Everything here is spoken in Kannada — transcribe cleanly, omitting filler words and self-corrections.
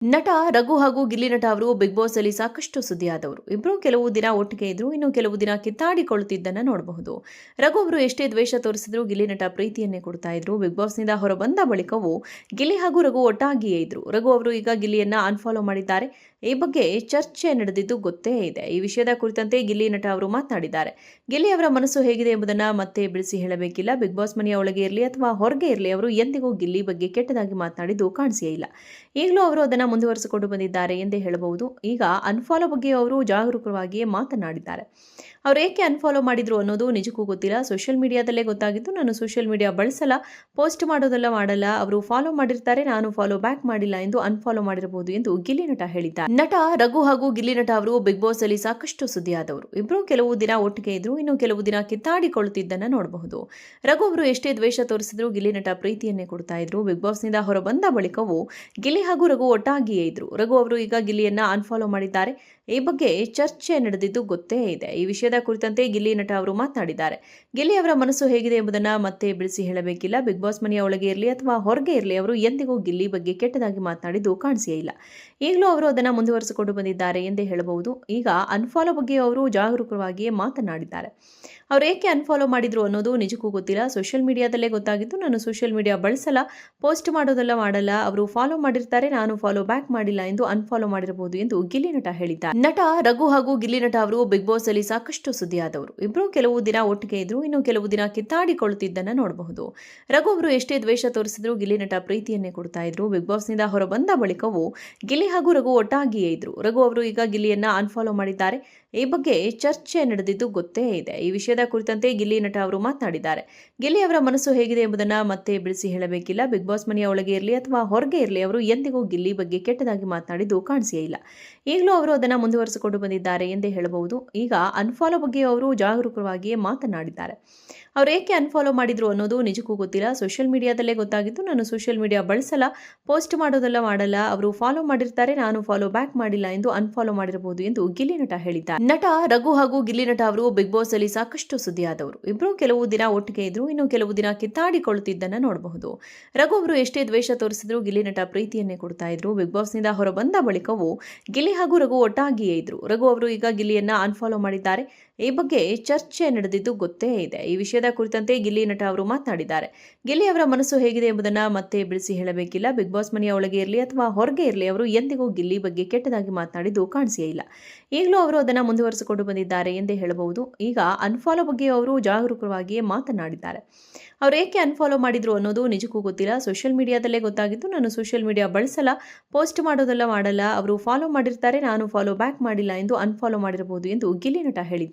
ನಟ ರಘು ಹಾಗೂ ಗಿಲ್ಲಿ ನಟ ಅವರು ಬಿಗ್ ಬಾಸ್ ಅಲ್ಲಿ ಸಾಕಷ್ಟು ಸುದ್ದಿಯಾದವರು. ಇಬ್ರು ಕೆಲವು ದಿನ ಒಟ್ಟಿಗೆ ಇದ್ರು, ಇನ್ನು ಕೆಲವು ದಿನ ಕಿತ್ತಾಡಿಕೊಳ್ಳುತ್ತಿದ್ದನ್ನ ನೋಡಬಹುದು. ರಘು ಅವರು ಎಷ್ಟೇ ದ್ವೇಷ ತೋರಿಸಿದ್ರು ಗಿಲ್ಲಿ ನಟ ಪ್ರೀತಿಯನ್ನೇ ಕೊಡ್ತಾ ಇದ್ರು. ಬಿಗ್ ಬಾಸ್ ನಿಂದ ಹೊರಬಂದ ಬಳಿಕವೂ ಗಿಲ್ಲಿ ಹಾಗೂ ರಘು ಒಟ್ಟಾಗಿಯೇ ಇದ್ರು. ರಘು ಅವರು ಈಗ ಗಿಲ್ಲಿಯನ್ನ ಅನ್ಫಾಲೋ ಮಾಡಿದ್ದಾರೆ. ಈ ಬಗ್ಗೆ ಚರ್ಚೆ ನಡೆದಿದ್ದು ಗೊತ್ತೇ ಇದೆ. ಈ ವಿಷಯದ ಕುರಿತಂತೆ ಗಿಲ್ಲಿ ನಟ ಅವರು ಮಾತನಾಡಿದ್ದಾರೆ. ಗಿಲ್ಲಿ ಅವರ ಮನಸ್ಸು ಹೇಗಿದೆ ಎಂಬುದನ್ನ ಮತ್ತೆ ಬಿಡಿಸಿ ಹೇಳಬೇಕಿಲ್ಲ. ಬಿಗ್ ಬಾಸ್ ಮನೆಯ ಒಳಗೆ ಇರಲಿ ಅಥವಾ ಹೊರಗೆ ಇರಲಿ, ಅವರು ಎಂದಿಗೂ ಗಿಲ್ಲಿ ಬಗ್ಗೆ ಕೆಟ್ಟದಾಗಿ ಮಾತನಾಡಿದ್ದು ಕಾಣಿಸೇ ಇಲ್ಲ. ಈಗಲೂ ಅವರು ಅದನ್ನ ಮುಂದುವರಿಸಿಕೊಂಡು ಬಂದಿದ್ದಾರೆ ಎಂದೇ ಹೇಳಬಹುದು. ಈಗ ಅನ್ಫಾಲೋ ಬಗ್ಗೆ ಅವರು ಜಾಗರೂಕವಾಗಿಯೇ ಮಾತನಾಡಿದ್ದಾರೆ. ಅವರು ಏಕೆ ಅನ್ಫಾಲೋ ಮಾಡಿದ್ರು ಅನ್ನೋದು ನಿಜಕ್ಕೂ ಗೊತ್ತಿಲ್ಲ. ಸೋಷಿಯಲ್ ಮೀಡಿಯಾದಲ್ಲೇ ಗೊತ್ತಾಗಿತ್ತು. ನಾನು ಸೋಷಿಯಲ್ ಮೀಡಿಯಾ ಬಳಸಲ್ಲ, ಪೋಸ್ಟ್ ಮಾಡಲ್ಲ. ಅವರು ಫಾಲೋ ಮಾಡಿರ್ತಾರೆ, ನಾನು ಫಾಲೋ ಬ್ಯಾಕ್ ಮಾಡಿಲ್ಲ ಎಂದು ಅನ್ಫಾಲೋ ಮಾಡಿರಬಹುದು ಎಂದು ಗಿಲ್ಲಿ ನಟ ಹೇಳಿದ್ದಾರೆ. ನಟ ರಘು ಹಾಗೂ ಗಿಲ್ಲಿ ನಟ ಅವರು ಬಿಗ್ ಬಾಸ್ ಅಲ್ಲಿ ಸಾಕಷ್ಟು ಸುದ್ದಿಯಾದವರು. ಇಬ್ರು ಕೆಲವು ದಿನ ಒಟ್ಟಿಗೆ ಇದ್ರು, ಇನ್ನು ಕೆಲವು ದಿನ ಕಿತ್ತಾಡಿಕೊಳ್ಳುತ್ತಿದ್ದನ್ನ ನೋಡಬಹುದು. ರಘು ಅವರು ಎಷ್ಟೇ ದ್ವೇಷ ತೋರಿಸಿದ್ರು ಗಿಲ್ಲಿ ನಟ ಪ್ರೀತಿಯನ್ನೇ ಕೊಡ್ತಾ ಇದ್ರು. ಬಿಗ್ ಬಾಸ್ ನಿಂದ ಹೊರಬಂದ ಬಳಿಕವೂ ಗಿಲ್ಲಿ ಹಾಗೂ ರಘು ಒಟ್ಟಾಗಿಯೇ ಇದ್ರು. ರಘು ಅವರು ಈಗ ಗಿಲ್ಲಿಯನ್ನ ಅನ್ಫಾಲೋ ಮಾಡಿದ್ದಾರೆ. ಈ ಬಗ್ಗೆ ಚರ್ಚೆ ನಡೆದಿದ್ದು ಗೊತ್ತೇ ಇದೆ. ಈ ವಿಷಯದ ಕುರಿತಂತೆ ಗಿಲ್ಲಿ ನಟ ಅವರು ಮಾತನಾಡಿದ್ದಾರೆ. ಗಿಲ್ಲಿ ಅವರ ಮನಸ್ಸು ಹೇಗಿದೆ ಎಂಬುದನ್ನ ಮತ್ತೆ ಬಿಡಿಸಿ ಹೇಳಬೇಕಿಲ್ಲ. ಬಿಗ್ ಬಾಸ್ ಮನೆಯ ಒಳಗೆ ಇರಲಿ ಅಥವಾ ಹೊರಗೆ ಇರಲಿ, ಅವರು ಎಂದಿಗೂ ಗಿಲ್ಲಿ ಬಗ್ಗೆ ಕೆಟ್ಟದಾಗಿ ಮಾತನಾಡಿದ್ದು ಕಾಣಿಸೇ ಇಲ್ಲ. ಈಗಲೂ ಅವರು ಅದನ್ನ ಮುಂದುವರಿಸಿಕೊಂಡು ಬಂದಿದ್ದಾರೆ ಎಂದೇ ಹೇಳಬಹುದು. ಈಗ ಅನ್ಫಾಲೋ ಬಗ್ಗೆ ಅವರು ಜಾಗರೂಕವಾಗಿಯೇ ಮಾತನಾಡಿದ್ದಾರೆ. ಅವರು ಏಕೆ ಅನ್ಫಾಲೋ ಮಾಡಿದ್ರು ಅನ್ನೋದು ನಿಜಕ್ಕೂ ಗೊತ್ತಿಲ್ಲ. ಸೋಷಿಯಲ್ ಮೀಡಿಯಾದಲ್ಲೇ ಗೊತ್ತಾಗಿತ್ತು. ನಾನು ಸೋಷಿಯಲ್ ಮೀಡಿಯಾ ಬಳಸಲ್ಲ, ಪೋಸ್ಟ್ ಮಾಡಲ್ಲ. ಅವರು ಫಾಲೋ ಮಾಡಿರ್ತಾರೆ, ನಾನು ಫಾಲೋ ಬ್ಯಾಕ್ ಮಾಡಿಲ್ಲ ಎಂದು ಅನ್ಫಾಲೋ ಮಾಡಿರಬಹುದು ಎಂದು ಗಿಲ್ಲಿ ನಟ ಹೇಳಿದ್ದಾರೆ. ನಟ ರಘು ಹಾಗೂ ಗಿಲ್ಲಿ ನಟ ಅವರು ಬಿಗ್ ಬಾಸ್ ಅಲ್ಲಿ ಸಾಕಷ್ಟು ಸುದ್ದಿಯಾದವರು. ಇಬ್ರು ಕೆಲವು ದಿನ ಒಟ್ಟಿಗೆ ಇದ್ರು, ಇನ್ನು ಕೆಲವು ದಿನ ಕಿತ್ತಾಡಿಕೊಳ್ಳುತ್ತಿದ್ದನ್ನ ನೋಡಬಹುದು. ರಘು ಅವರು ಎಷ್ಟೇ ದ್ವೇಷ ತೋರಿಸಿದ್ರು ಗಿಲ್ಲಿ ನಟ ಪ್ರೀತಿಯನ್ನೇ ಕೊಡ್ತಾ ಇದ್ರು. ಬಿಗ್ ಬಾಸ್ ನಿಂದ ಹೊರಬಂದ ಬಳಿಕವೂ ಗಿಲ್ಲಿ ಹಾಗೂ ರಘು ಒಟ್ಟಾಗಿಯೇ ಇದ್ರು. ರಘು ಅವರು ಈಗ ಗಿಲ್ಲಿಯನ್ನ ಅನ್ಫಾಲೋ ಮಾಡಿದ್ದಾರೆ. ಈ ಬಗ್ಗೆ ಚರ್ಚೆ ನಡೆದಿದ್ದು ಗೊತ್ತೇ ಇದೆ. ಈ ವಿಷಯದ ಕುರಿತಂತೆ ಗಿಲ್ಲಿ ನಟ ಅವರು ಮಾತನಾಡಿದ್ದಾರೆ. ಗಿಲ್ಲಿ ಅವರ ಮನಸ್ಸು ಹೇಗಿದೆ ಎಂಬುದನ್ನ ಮತ್ತೆ ಬಿಡಿಸಿ ಹೇಳಬೇಕಿಲ್ಲ. ಬಿಗ್ ಬಾಸ್ ಮನೆಯ ಒಳಗೆ ಇರಲಿ ಅಥವಾ ಹೊರಗೆ ಇರಲಿ, ಅವರು ಎಂದಿಗೂ ಗಿಲ್ಲಿ ಬಗ್ಗೆ ಕೆಟ್ಟದಾಗಿ ಮಾತನಾಡಿದ್ದು ಕಾಣಿಸೇ ಇಲ್ಲ. ಈಗಲೂ ಅವರು ಅದನ್ನ ಮುಂದುವರಿಸಿಕೊಂಡು ಬಂದಿದ್ದಾರೆ ಎಂದೇ ಹೇಳಬಹುದು. ಈಗ ಅನ್ಫಾಲೋ ಬಗ್ಗೆ ಅವರು ಜಾಗರೂಕವಾಗಿಯೇ ಮಾತನಾಡಿದ್ದಾರೆ. ಅವರು ಏಕೆ ಅನ್ಫಾಲೋ ಮಾಡಿದ್ರು ಅನ್ನೋದು ನಿಜಕ್ಕೂ ಗೊತ್ತಿಲ್ಲ. ಸೋಷಿಯಲ್ ಮೀಡಿಯಾದಲ್ಲೇ ಗೊತ್ತಾಗಿತ್ತು. ನಾನು ಸೋಷಿಯಲ್ ಮೀಡಿಯಾ ಬಳಸಲ್ಲ, ಪೋಸ್ಟ್ ಮಾಡಲ್ಲ. ಅವರು ಫಾಲೋ ಮಾಡಿರ್ತಾರೆ, ನಾನು ಫಾಲೋ ಬ್ಯಾಕ್ ಮಾಡಿಲ್ಲ ಎಂದು ಅನ್ಫಾಲೋ ಮಾಡಿರಬಹುದು ಎಂದು ಗಿಲ್ಲಿ ನಟ ಹೇಳಿದ್ದಾರೆ. ನಟ ರಘು ಹಾಗೂ ಗಿಲ್ಲಿ ನಟ ಅವರು ಬಿಗ್ ಬಾಸ್ ಅಲ್ಲಿ ಸಾಕಷ್ಟು ಸುದ್ದಿಯಾದವರು. ಇಬ್ರು ಕೆಲವು ದಿನ ಒಟ್ಟಿಗೆ ಇದ್ರು, ಇನ್ನು ಕೆಲವು ದಿನ ಕಿತ್ತಾಡಿಕೊಳ್ಳುತ್ತಿದ್ದನ್ನ ನೋಡಬಹುದು. ರಘು ಅವರು ಎಷ್ಟೇ ದ್ವೇಷ ತೋರಿಸಿದ್ರು ಗಿಲ್ಲಿ ನಟ ಪ್ರೀತಿಯನ್ನೇ ಕೊಡ್ತಾ ಇದ್ರು. ಬಿಗ್ ಬಾಸ್ ನಿಂದ ಹೊರಬಂದ ಬಳಿಕವೂ ಗಿಲ್ಲಿ ಹಾಗೂ ರಘು ಒಟ್ಟಾಗಿಯೇ ಇದ್ರು. ರಘು ಅವರು ಈಗ ಗಿಲ್ಲಿಯನ್ನ ಅನ್ಫಾಲೋ ಮಾಡಿದ್ದಾರೆ. ಈ ಬಗ್ಗೆ ಚರ್ಚೆ ನಡೆದಿದ್ದು ಗೊತ್ತೇ ಇದೆ. ಈ ವಿಷಯದ ಕುರಿತಂತೆ ಗಿಲ್ಲಿ ನಟ ಅವರು ಮಾತನಾಡಿದ್ದಾರೆ. ಗಿಲ್ಲಿ ಅವರ ಮನಸ್ಸು ಹೇಗಿದೆ ಎಂಬುದನ್ನ ಮತ್ತೆ ಬಿಡಿಸಿ ಹೇಳಬೇಕಿಲ್ಲ. ಬಿಗ್ ಬಾಸ್ ಮನೆಯ ಒಳಗೆ ಇರಲಿ ಅಥವಾ ಹೊರಗೆ ಇರಲಿ, ಅವರು ಎಂದಿಗೂ ಗಿಲ್ಲಿ ಬಗ್ಗೆ ಕೆಟ್ಟದಾಗಿ ಮಾತನಾಡಿದ್ದು ಕಾಣಿಸೇ ಇಲ್ಲ. ಈಗಲೂ ಅವರು ಅದನ್ನ ಮುಂದುವರಿಸಿಕೊಂಡು ಬಂದಿದ್ದಾರೆ ಎಂದೇ ಹೇಳಬಹುದು. ಈಗ ಅನ್ಫಾಲೋ ಬಗ್ಗೆ ಅವರು ಜಾಗರೂಕವಾಗಿಯೇ ಮಾತನಾಡಿದ್ದಾರೆ. ಅವರು ಏಕೆ ಅನ್ಫಾಲೋ ಮಾಡಿದ್ರು ಅನ್ನೋದು ನಿಜಕ್ಕೂ ಗೊತ್ತಿಲ್ಲ. ಸೋಷಿಯಲ್ ಮೀಡಿಯಾದಲ್ಲೇ ಗೊತ್ತಾಗಿತ್ತು. ನಾನು ಸೋಷಿಯಲ್ ಮೀಡಿಯಾ ಬಳಸಲ್ಲ, ಪೋಸ್ಟ್ ಮಾಡಲ್ಲ. ಅವರು ಫಾಲೋ ಮಾಡಿರ್ತಾರೆ, ನಾನು ಫಾಲೋ ಬ್ಯಾಕ್ ಮಾಡಿಲ್ಲ ಎಂದು ಅನ್ಫಾಲೋ ಮಾಡಿರಬಹುದು ಎಂದು ಗಿಲ್ಲಿ ನಟ ಹೇಳಿದ್ದಾರೆ.